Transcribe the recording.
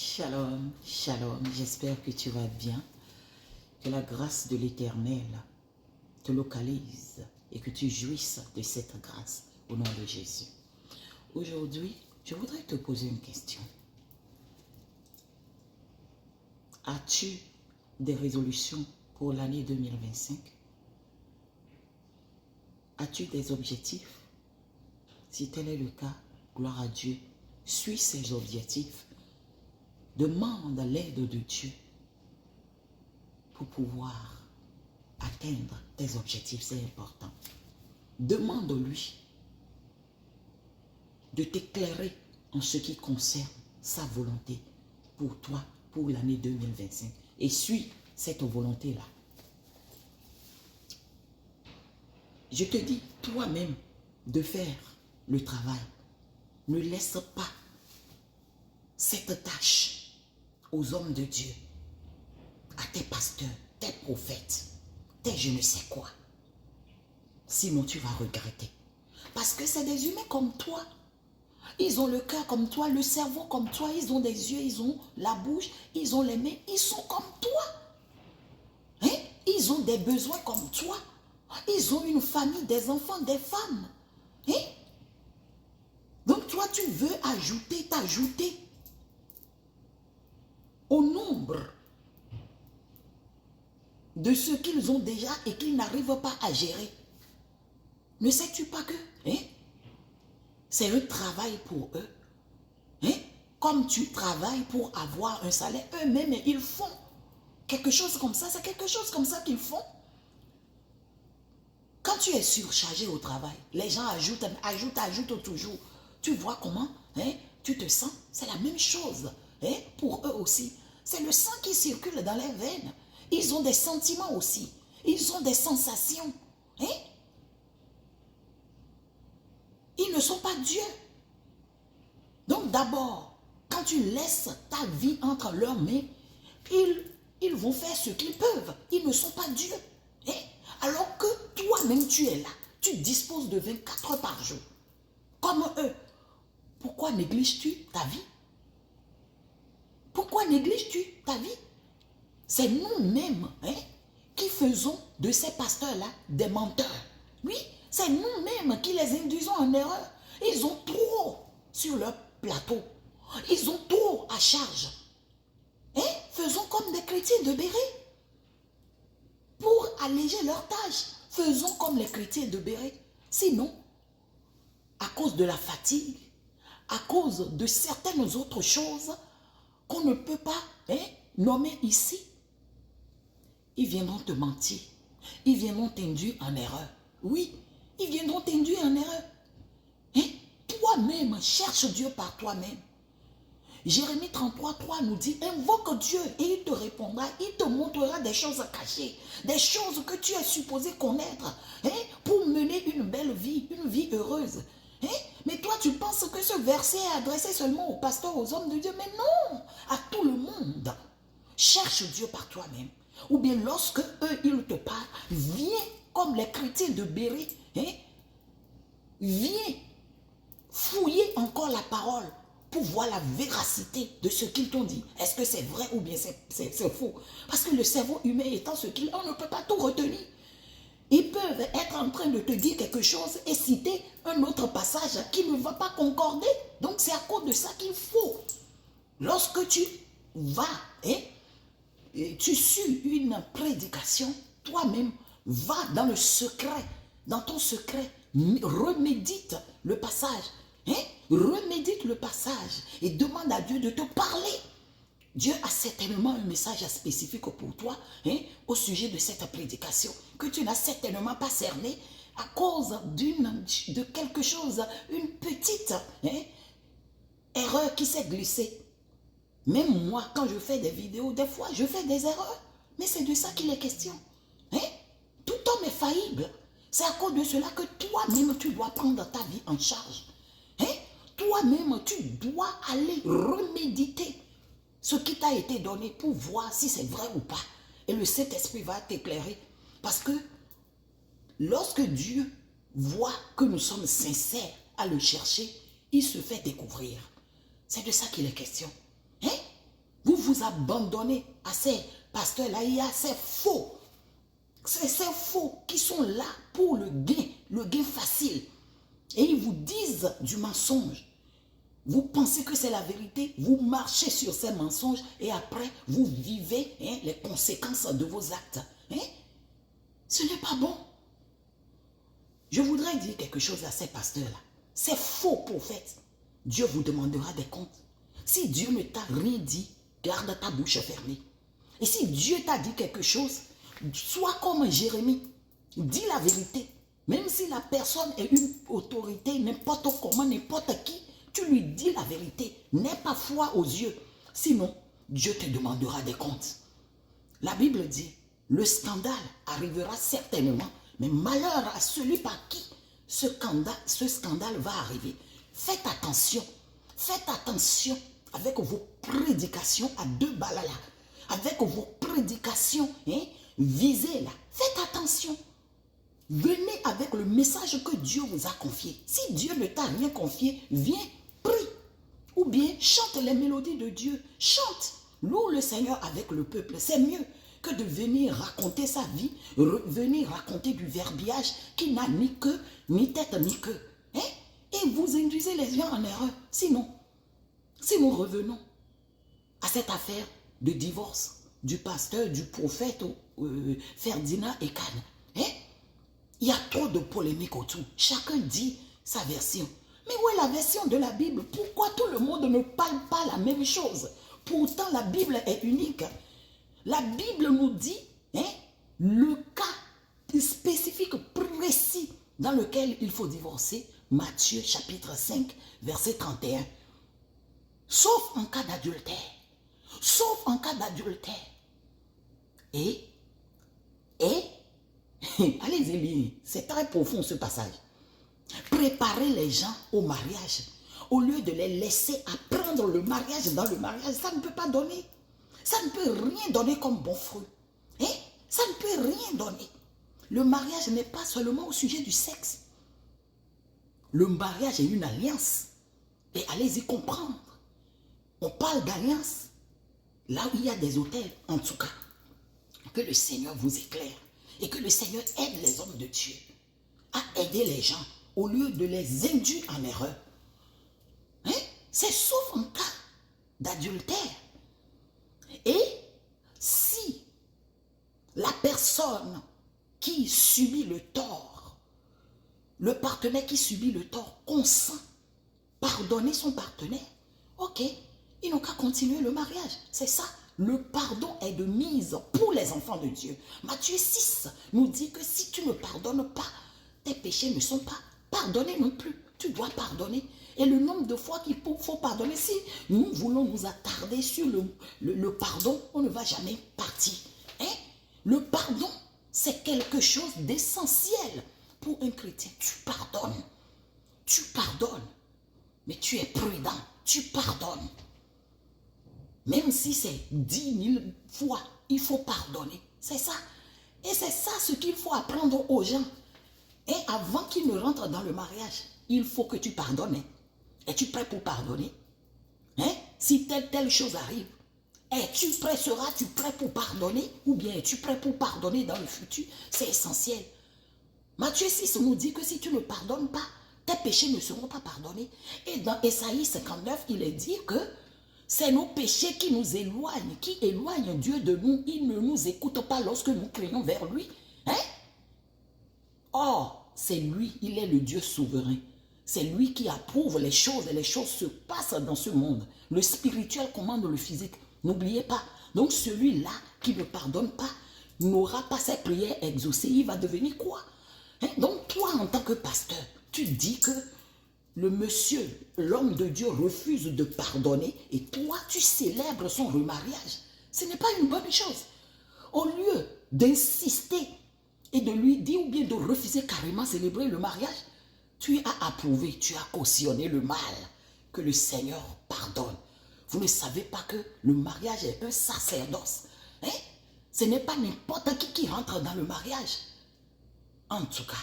Shalom, shalom, j'espère que tu vas bien, que la grâce de l'Éternel te localise et que tu jouisses de cette grâce au nom de Jésus. Aujourd'hui, je voudrais te poser une question. As-tu des résolutions pour l'année 2025? As-tu des objectifs? Si tel est le cas, gloire à Dieu, suis ces objectifs. Demande l'aide de Dieu pour pouvoir atteindre tes objectifs, c'est important. Demande-lui de t'éclairer en ce qui concerne sa volonté pour toi, pour l'année 2025. Et suis cette volonté-là. Je te dis toi-même de faire le travail. Ne laisse pas cette tâche aux hommes de Dieu, à tes pasteurs, tes prophètes, tes je ne sais quoi. Sinon tu vas regretter. Parce que c'est des humains comme toi. Ils ont le cœur comme toi, le cerveau comme toi, ils ont des yeux, ils ont la bouche, ils ont les mains, ils sont comme toi. Hein? Ils ont des besoins comme toi. Ils ont une famille, des enfants, des femmes. Hein? Donc toi, tu veux t'ajouter au nombre de ce qu'ils ont déjà et qu'ils n'arrivent pas à gérer. Ne sais-tu pas que c'est un travail pour eux? Comme tu travailles pour avoir un salaire, eux-mêmes, ils font quelque chose comme ça. C'est quelque chose comme ça qu'ils font. Quand tu es surchargé au travail, les gens ajoutent toujours. Tu vois comment tu te sens? C'est la même chose pour eux aussi. C'est le sang qui circule dans les veines. Ils ont des sentiments aussi. Ils ont des sensations. Ils ne sont pas Dieu. Donc d'abord, quand tu laisses ta vie entre leurs mains, ils vont faire ce qu'ils peuvent. Ils ne sont pas Dieu. Alors que toi-même tu es là. Tu disposes de 24 heures par jour. Comme eux. Pourquoi négliges-tu ta vie? Pourquoi négliges-tu ta vie? C'est nous-mêmes qui faisons de ces pasteurs-là des menteurs. Oui, c'est nous-mêmes qui les induisons en erreur. Ils ont trop sur leur plateau. Ils ont trop à charge. Faisons comme des chrétiens de Béret. Pour alléger leur tâche, faisons comme les chrétiens de Béret. Sinon, à cause de la fatigue, à cause de certaines autres choses qu'on ne peut pas nommer ici, ils viendront te mentir. Ils viendront t'induire en erreur. Oui, ils viendront t'induire en erreur. Toi-même, cherche Dieu par toi-même. Jérémie 33:3 nous dit, invoque Dieu et il te répondra, il te montrera des choses cachées, des choses que tu es supposé connaître pour mener une belle vie, une vie heureuse. Mais toi, tu penses que ce verset est adressé seulement aux pasteurs, aux hommes de Dieu, mais non, à tout le monde. Cherche Dieu par toi-même. Ou bien lorsque eux, ils te parlent, viens comme les chrétiens de Béret, viens fouiller encore la parole pour voir la véracité de ce qu'ils t'ont dit. Est-ce que c'est vrai ou bien c'est faux? Parce que le cerveau humain étant ce qu'il est, on ne peut pas tout retenir. Ils peuvent être en train de te dire quelque chose et citer un autre passage qui ne va pas concorder. Donc c'est à cause de ça qu'il faut. Lorsque tu vas, tu suis une prédication, toi-même, va dans le secret, dans ton secret, remédite le passage. Remédite le passage et demande à Dieu de te parler. Dieu a certainement un message spécifique pour toi au sujet de cette prédication que tu n'as certainement pas cerné à cause de quelque chose, une petite erreur qui s'est glissée. Même moi, quand je fais des vidéos, des fois, je fais des erreurs. Mais c'est de ça qu'il est question. Tout homme est faillible. C'est à cause de cela que toi-même, tu dois prendre ta vie en charge. Toi-même, tu dois aller reméditer ce qui t'a été donné pour voir si c'est vrai ou pas. Et le Saint-Esprit va t'éclairer. Parce que lorsque Dieu voit que nous sommes sincères à le chercher, il se fait découvrir. C'est de ça qu'il est question. vous abandonnez à ces pasteurs-là, il y a ces faux. C'est ces faux qui sont là pour le gain facile. Et ils vous disent du mensonge. Vous pensez que c'est la vérité, vous marchez sur ces mensonges et après, vous vivez les conséquences de vos actes. Ce n'est pas bon. Je voudrais dire quelque chose à ces pasteurs-là. Ces faux prophètes, Dieu vous demandera des comptes. Si Dieu ne t'a rien dit, garde ta bouche fermée. Et si Dieu t'a dit quelque chose, sois comme Jérémie. Dis la vérité. Même si la personne est une autorité, n'importe comment, n'importe qui, tu lui dis la vérité. N'aie pas foi aux yeux. Sinon, Dieu te demandera des comptes. La Bible dit, le scandale arrivera certainement, mais malheur à celui par qui ce scandale va arriver. Faites attention avec vos prédications à deux balles là, avec vos prédications visées là. Faites attention. Venez avec le message que Dieu vous a confié. Si Dieu ne t'a rien confié, viens, prie. Ou bien chante les mélodies de Dieu. Chante. Loue le Seigneur avec le peuple. C'est mieux que de venir raconter sa vie, venir raconter du verbiage qui n'a ni queue, ni tête, ni queue. Et vous induisez les gens en erreur. Sinon, si nous revenons à cette affaire de divorce du pasteur, du prophète Ferdinand et Kane, il y a trop de polémiques autour. Chacun dit sa version. Mais où est la version de la Bible? Pourquoi tout le monde ne parle pas la même chose? Pourtant, la Bible est unique. La Bible nous dit le cas spécifique, précis, dans lequel il faut divorcer. Matthieu chapitre 5, verset 31. Sauf en cas d'adultère. Sauf en cas d'adultère. Et allez-y lire, c'est très profond ce passage. Préparer les gens au mariage, au lieu de les laisser apprendre le mariage dans le mariage, ça ne peut pas donner. Ça ne peut rien donner comme bon fruit. Ça ne peut rien donner. Le mariage n'est pas seulement au sujet du sexe. Le mariage est une alliance. Et allez-y comprendre. On parle d'alliance là où il y a des autels, en tout cas. Que le Seigneur vous éclaire. Et que le Seigneur aide les hommes de Dieu à aider les gens au lieu de les induire en erreur. C'est sauf en cas d'adultère. Et si la personne qui subit le tort, le partenaire qui subit le tort, consent pardonner son partenaire, ok, ils n'ont qu'à continuer le mariage. C'est ça. Le pardon est de mise pour les enfants de Dieu. Matthieu 6 nous dit que si tu ne pardonnes pas, tes péchés ne sont pas pardonnés non plus. Tu dois pardonner. Et le nombre de fois qu'il faut pardonner, si nous voulons nous attarder sur le pardon, on ne va jamais partir. Le pardon, c'est quelque chose d'essentiel pour un chrétien. Tu pardonnes. Tu pardonnes. Mais tu es prudent. Tu pardonnes. Même si c'est 10 000 fois, il faut pardonner. C'est ça. Et c'est ça ce qu'il faut apprendre aux gens. Et avant qu'ils ne rentrent dans le mariage, il faut que tu pardonnes. Es-tu prêt pour pardonner? Si telle chose arrive, seras-tu prêt pour pardonner? Ou bien es-tu prêt pour pardonner dans le futur? C'est essentiel. Matthieu 6 nous dit que si tu ne pardonnes pas, tes péchés ne seront pas pardonnés. Et dans Ésaïe 59, il est dit que c'est nos péchés qui nous éloignent, qui éloignent Dieu de nous. Il ne nous écoute pas lorsque nous crions vers lui. Or, c'est lui, il est le Dieu souverain. C'est lui qui approuve les choses et les choses se passent dans ce monde. Le spirituel commande le physique. N'oubliez pas. Donc celui-là qui ne pardonne pas n'aura pas ses prières exaucées. Il va devenir quoi? Donc toi, en tant que pasteur, tu dis que le monsieur, l'homme de Dieu, refuse de pardonner et toi, tu célèbres son remariage. Ce n'est pas une bonne chose. Au lieu d'insister et de lui dire ou bien de refuser carrément célébrer le mariage, tu as approuvé, tu as cautionné le mal. Que le Seigneur pardonne. Vous ne savez pas que le mariage est un sacerdoce. Ce n'est pas n'importe qui rentre dans le mariage. En tout cas,